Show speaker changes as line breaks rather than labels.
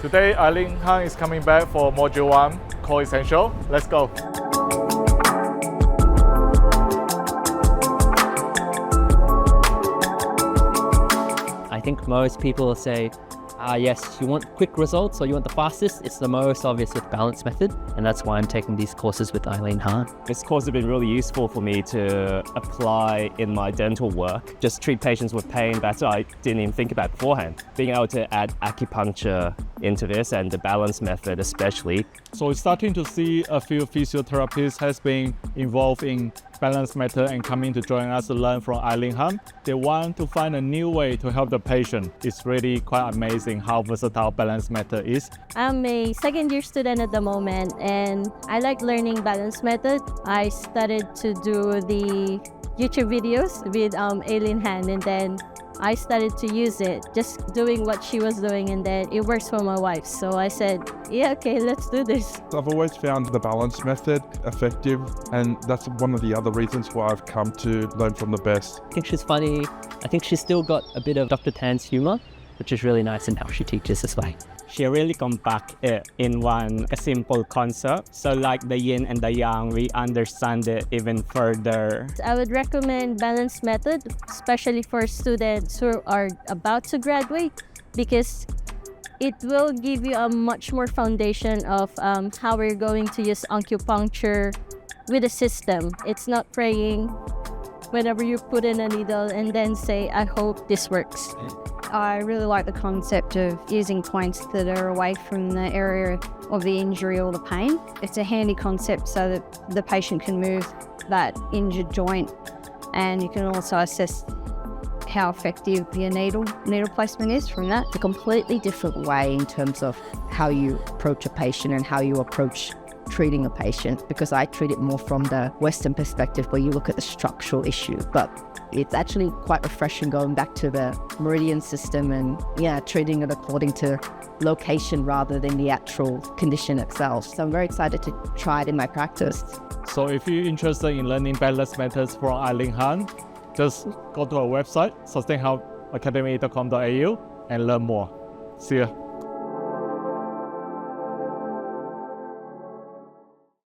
Today, Eileen Han is coming back for Module 1, Core Essential. Let's go.
I think most people say, yes, you want quick results or you want the fastest. It's the most obvious with Balance Method, and that's why I'm taking these courses with Eileen Han.
This course has been really useful for me to apply in my dental work. Just treat patients with pain that I didn't even think about beforehand. Being able to add acupuncture into this and the Balance Method especially.
So we're starting to see a few physiotherapists has been involved in Balance Method and coming to join us to learn from Eileen Han. They want to find a new way to help the patient. It's really quite amazing how versatile Balance Method is.
I'm a second-year student at the moment, and I like learning Balance Method. I started to do the YouTube videos with Eileen Han, and then I started to use it, just doing what she was doing, and then it works for my wife. So I said, yeah, okay, let's do this.
I've always found the Balance Method effective, and that's one of the other reasons why I've come to learn from the best.
I think she's funny. I think she's still got a bit of Dr. Tan's humor, which is really nice in how she teaches as well.
She really compact it in one simple concept. So like the yin and the yang, we understand it even further.
I would recommend Balance Method, especially for students who are about to graduate, because it will give you a much more foundation of how we're going to use acupuncture with a system. It's not praying whenever you put in a needle and then say, I hope this works.
I really like the concept of using points that are away from the area of the injury or the pain. It's a handy concept so that the patient can move that injured joint, and you can also assess how effective your needle placement is from that.
It's a completely different way in terms of how you approach a patient and how you approach treating a patient, because I treat it more from the Western perspective where you look at the structural issue, but it's actually quite refreshing going back to the meridian system and treating it according to location rather than the actual condition itself. So I'm very excited to try it in my practice.
So if you're interested in learning Balance Methods from Eileen Han, just go to our website, sustainhealthacademy.com.au, and learn more. See ya.